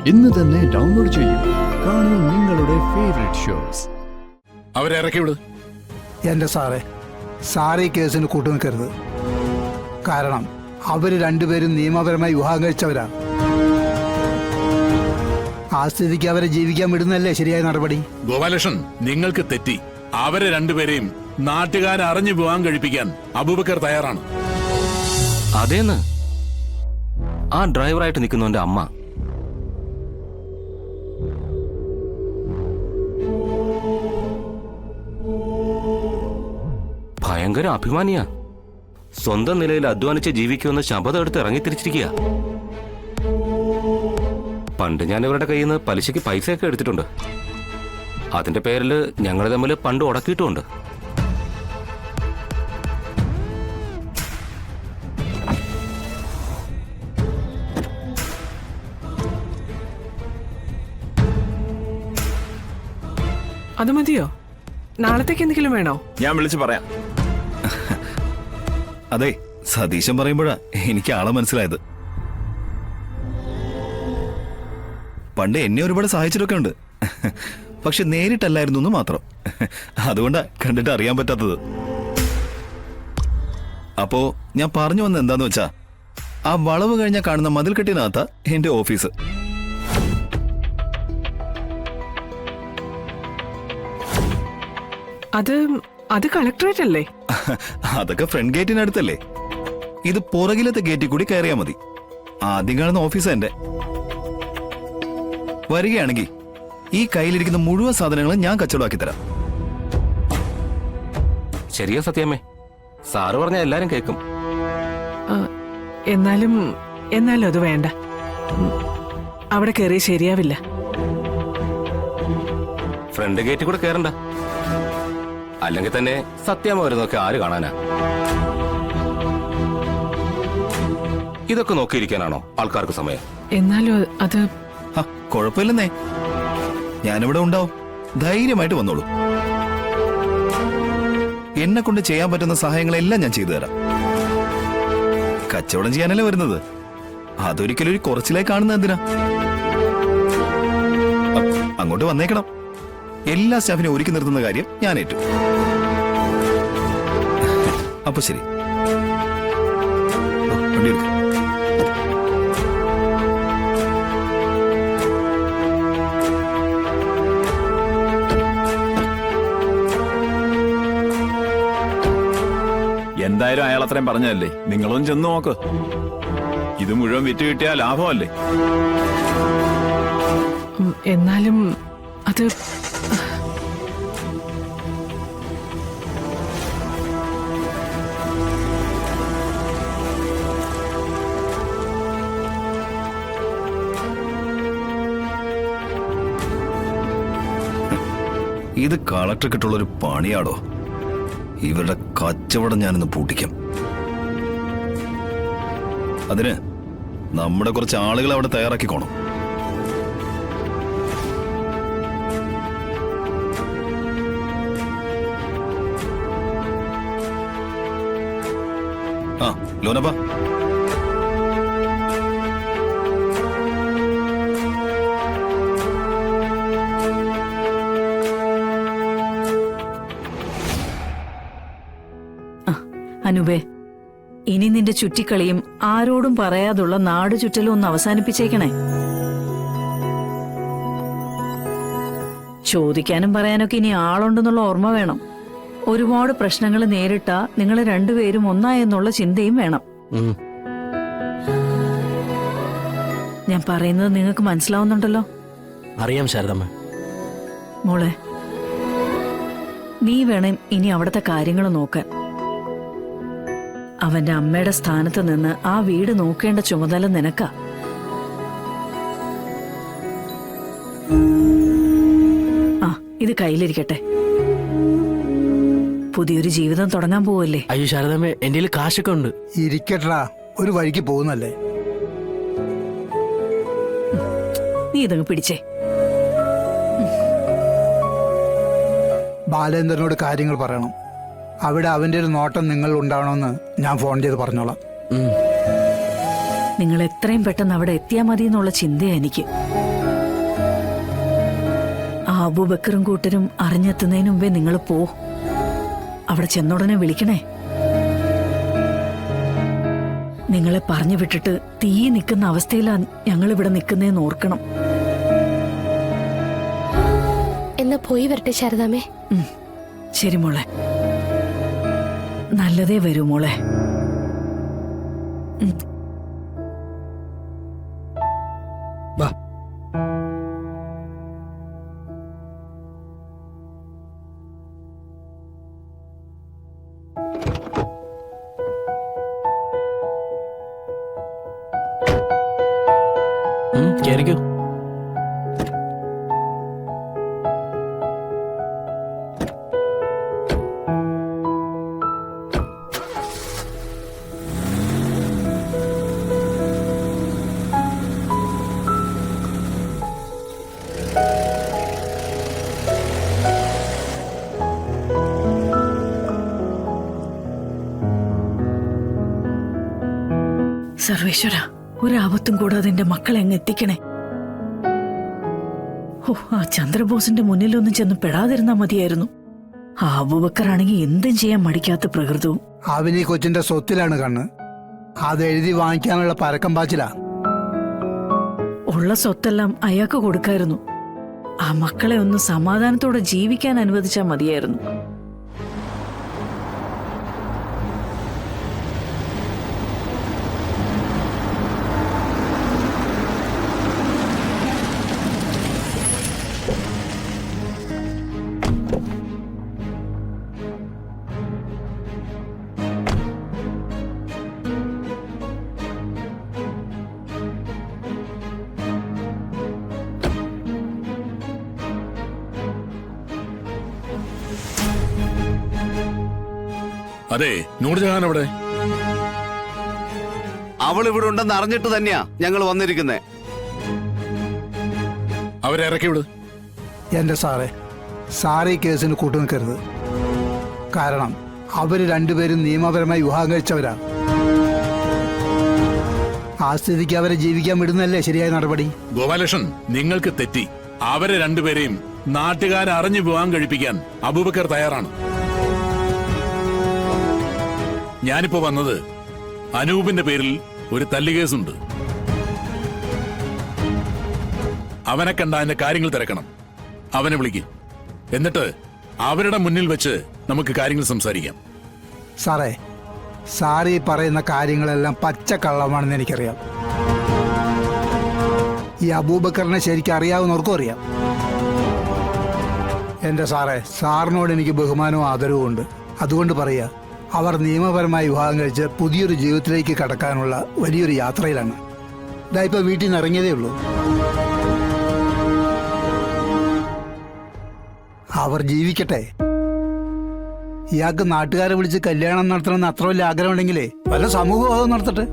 ഇന്ന് തന്നെ ഡൗൺലോഡ് ചെയ്യൂ. കാണൂ നിങ്ങളുടെ ഫേവറേറ്റ് ഷോസ്. അവരെ ഇറക്കി വിട്. എന്റെ സാറേ ഈ കേസിന് കൂട്ടുനിൽക്കരുത്. കാരണം അവര് രണ്ടുപേരും നിയമപരമായി വിവാഹം കഴിച്ചവരാണ്. ആ സ്ഥിതിക്ക് അവരെ ജീവിക്കാൻ വിടുന്നല്ലേ ശരിയായ നടപടി. ഗോപാലകൃഷ്ണൻ, നിങ്ങൾക്ക് തെറ്റി. അവരെ രണ്ടുപേരെയും നാട്ടുകാരെ അറിഞ്ഞു വിവാഹം കഴിപ്പിക്കാൻ അബൂബക്കർ തയ്യാറാണ്. അതേന്ന് ആ ഡ്രൈവറായിട്ട് നിൽക്കുന്നവന്റെ അമ്മ. ഭയങ്കര അഭിമാനിയാ. സ്വന്തം നിലയിൽ അധ്വാനിച്ച് ജീവിക്കുമെന്ന് ശപഥം എടുത്ത് ഇറങ്ങിത്തിരിച്ചിരിക്കുക. പണ്ട് ഞാൻ ഇവരുടെ കയ്യിൽ നിന്ന് പലിശയ്ക്ക് പൈസയൊക്കെ എടുത്തിട്ടുണ്ട്. അതിന്റെ പേരിൽ ഞങ്ങൾ തമ്മിൽ പണ്ട് ഉടക്കിയിട്ടുമുണ്ട്. അത് മതിയോ? നാളത്തേക്ക് എന്തെങ്കിലും വേണോ? ഞാൻ വിളിച്ചു പറയാം. അതെ, സതീശൻ പറയുമ്പോഴാ എനിക്ക് ആളെ മനസ്സിലായത്. പണ്ട് എന്നെ ഒരുപാട് സഹായിച്ചിട്ടൊക്കെ ഉണ്ട്. പക്ഷെ നേരിട്ടല്ലായിരുന്നു എന്ന് മാത്രം. അതുകൊണ്ടാ കണ്ടിട്ട് അറിയാൻ പറ്റാത്തത്. അപ്പോ ഞാൻ പറഞ്ഞു വന്നത് എന്താന്ന് വെച്ചാ, ആ വളവ് കഴിഞ്ഞാൽ കാണുന്ന മതിൽക്കെട്ടിനകത്താ എന്റെ ഓഫീസ്. അത് കളക്ടറേറ്റ് അല്ലേ? അതൊക്കെ ഫ്രണ്ട് ഗേറ്റിനടുത്തല്ലേ. ഇത് പുറകിലത്തെ ഗേറ്റിൽ കൂടി കയറിയാ മതി. ആദ്യം കാണുന്ന ഓഫീസ് എന്റെ. വരികയാണെങ്കിൽ ഈ കയ്യിലിരിക്കുന്ന മുഴുവൻ സാധനങ്ങളും ഞാൻ കച്ചവടമാക്കി തരാം. ശരിയാ സത്യമേ, സാറ് പറഞ്ഞ എല്ലാരും കേൾക്കും. എന്നാലും അത് വേണ്ട. അവിടെ കയറി ശരിയാവില്ല. ഫ്രണ്ട് ഗേറ്റിൽ കൂടെ കയറണ്ട. അല്ലെങ്കിൽ തന്നെ സത്യമ വരുന്നൊക്കെ ആര് കാണാനാ? ഇതൊക്കെ നോക്കിയിരിക്കാനാണോ ആൾക്കാർക്ക് സമയം? എന്നാലും അത് കുഴപ്പമില്ലെന്നേ. ഞാനിവിടെ ഉണ്ടാവും. ധൈര്യമായിട്ട് വന്നോളൂ. എന്നെ കൊണ്ട് ചെയ്യാൻ പറ്റുന്ന സഹായങ്ങളെല്ലാം ഞാൻ ചെയ്തു തരാം. കച്ചവടം ചെയ്യാനല്ലേ വരുന്നത്. അതൊരിക്കലും ഒരു കുറച്ചിലായി കാണുന്നത് എന്തിനാ? അങ്ങോട്ട് വന്നേക്കണം. എല്ലാ സ്റ്റാഫിനെ ഒരുക്കി നിർത്തുന്ന കാര്യം ഞാൻ ഏറ്റു. അപ്പൊ ശരി. വണ്ടി എടുക്ക. എന്തായാലും അയാൾ അത്രയും പറഞ്ഞതല്ലേ, നിങ്ങളൊന്നും ചെന്ന് നോക്ക്. ഇത് മുഴുവൻ വിറ്റ് കിട്ടിയാൽ ലാഭമല്ലേ? എന്നാലും അത് ഇത് കളക്ടർക്കിട്ടുള്ളൊരു പണിയാടോ. ഇവരുടെ കച്ചവടം ഞാനിന്ന് പൂട്ടിക്കാം. അതിന് നമ്മുടെ കുറച്ച് ആളുകൾ അവിടെ തയ്യാറാക്കിക്കോണം. ആ ലോനപ്പാ, അനുപേ, ഇനി നിന്റെ ചുറ്റിക്കളിയും ആരോടും പറയാതുള്ള നാട് ചുറ്റലും ഒന്ന് അവസാനിപ്പിച്ചേക്കണേ. ചോദിക്കാനും പറയാനൊക്കെ ഇനി ആളുണ്ടെന്നുള്ള ഓർമ്മ വേണം. ഒരുപാട് പ്രശ്നങ്ങൾ നേരിട്ടാ നിങ്ങൾ രണ്ടുപേരും ഒന്നായെന്നുള്ള ചിന്തയും വേണം. ഞാൻ പറയുന്നത് നിങ്ങൾക്ക് മനസ്സിലാവുന്നുണ്ടല്ലോ? അറിയാം ശാരദമ്മ. മോളെ, നീ വേണം ഇനി അവിടുത്തെ കാര്യങ്ങൾ നോക്കാൻ. അവന്റെ അമ്മയുടെ സ്ഥാനത്ത് നിന്ന് ആ വീട് നോക്കേണ്ട ചുമതല നിനക്കാ. ആ, ഇത് കയ്യിലിരിക്കട്ടെ. പുതിയൊരു ജീവിതം തുടങ്ങാൻ പോവല്ലേ? അയ്യോ ശാരദമ്മ, എന്റെ കാശൊക്കെ ഉണ്ട്. ഇരിക്കട്ടാ, ഒരു വഴിക്ക് പോകുന്നല്ലേ. നീ ഇതങ്ങ് പിടിച്ചേ. ബാലേന്ദ്രനോട് കാര്യങ്ങൾ പറയണം. അവിടെ അവന്റെ ഒരു നോട്ടം നിങ്ങൾ ഉണ്ടാവണമെന്ന് ഞാൻ ഫോൺ ചെയ്ത് പറഞ്ഞോളാം. നിങ്ങൾ എത്രയും പെട്ടെന്ന് അവിടെ എത്തിയാൽ മതി എന്നുള്ള ചിന്തയാ എനിക്ക്. അബൂബക്കറും കൂട്ടരും അറിഞ്ഞെത്തുന്നതിന് മുമ്പേ നിങ്ങൾ പോ. അവിടെ ചെന്നുടനെ വിളിക്കണേ. നിങ്ങളെ പറഞ്ഞു വിട്ടിട്ട് തീ നിൽക്കുന്ന അവസ്ഥയിലാണ് ഞങ്ങൾ ഇവിടെ നിൽക്കുന്നതെന്ന് ഓർക്കണം. എന്നാ പോയി വരട്ടെ ശാരദാമ്മേ. ശരി മോളെ, നല്ലതേ വരൂ മോളെ. വാ. കേറിക്കോ. സർവേശ്വര, ഒരാപത്തും കൂടാതെ എന്റെ മക്കളെ അങ്ങ് എത്തിക്കണേ. ഓ, ആ ചന്ദ്രബോസിന്റെ മുന്നിലൊന്നും ചെന്ന് പെടാതിരുന്നാ മതിയായിരുന്നു. ആ അബൂബക്കറാണെങ്കിൽ എന്തും ചെയ്യാൻ മടിക്കാത്ത പ്രകൃതവും. അവന് ഈ കൊച്ചിന്റെ സ്വത്തിലാണ് കണ്ണ്. അത് എഴുതി വാങ്ങിക്കാനുള്ള പരക്കം പാച്ചിലാ. ഉള്ള സ്വത്തെല്ലാം അയാൾക്ക് കൊടുക്കായിരുന്നു. ആ മക്കളെ ഒന്ന് സമാധാനത്തോടെ ജീവിക്കാൻ അനുവദിച്ചാൽ മതിയായിരുന്നു. അതെ, നൂർജഹാൻ അവിടെ. അവൾ ഇവിടെ ഉണ്ടെന്ന് അറിഞ്ഞിട്ട് തന്നെയാ ഞങ്ങൾ വന്നിരിക്കുന്നേ. അവരെ ഇറക്കി വിട്. എന്റെ സാറേ ഈ കേസിന് കൂട്ടുനിൽക്കരുത്. കാരണം അവര് രണ്ടുപേരും നിയമപരമായി വിവാഹം കഴിച്ചവരാ. ആ സ്ഥിതിക്ക് അവരെ ജീവിക്കാൻ വിടുന്നല്ലേ ശരിയായ നടപടി. ഗോപാലകൃഷ്ണൻ, നിങ്ങൾക്ക് തെറ്റി. അവരെ രണ്ടുപേരെയും നാട്ടുകാരെ അറിഞ്ഞു വിവാഹം കഴിപ്പിക്കാൻ അബൂബക്കർ തയ്യാറാണ്. ഞാനിപ്പോ വന്നത് അനൂപിന്റെ പേരിൽ ഒരു തല്ലുകേസുണ്ട്. അവനെ കണ്ട അതിന്റെ കാര്യങ്ങൾ തിരക്കണം. അവനെ വിളിക്കും. എന്നിട്ട് അവരുടെ മുന്നിൽ വെച്ച് നമുക്ക് കാര്യങ്ങൾ സംസാരിക്കാം. സാറേ പറയുന്ന കാര്യങ്ങളെല്ലാം പച്ചക്കള്ളമാണെന്ന് എനിക്കറിയാം. ഈ അബൂബക്കറിനെ ശരിക്കും അറിയാവുന്നവർക്കും അറിയാം. എന്റെ സാറിനോട് എനിക്ക് ബഹുമാനവും ആദരവും ഉണ്ട്. അതുകൊണ്ട് പറയാ, അവർ നിയമപരമായി വിവാഹം കഴിച്ച് പുതിയൊരു ജീവിതത്തിലേക്ക് കടക്കാനുള്ള വലിയൊരു യാത്രയിലാണ്. ഇതായിപ്പോ വീട്ടിൽ നിന്ന് ഇറങ്ങിയതേ ഉള്ളൂ. അവർ ജീവിക്കട്ടെ. ഇയാൾക്ക് നാട്ടുകാരെ വിളിച്ച് കല്യാണം നടത്തണമെന്ന് അത്ര വലിയ ആഗ്രഹമുണ്ടെങ്കിലേ വല്ല സമൂഹ വിവാഹം നടത്തട്ടെ.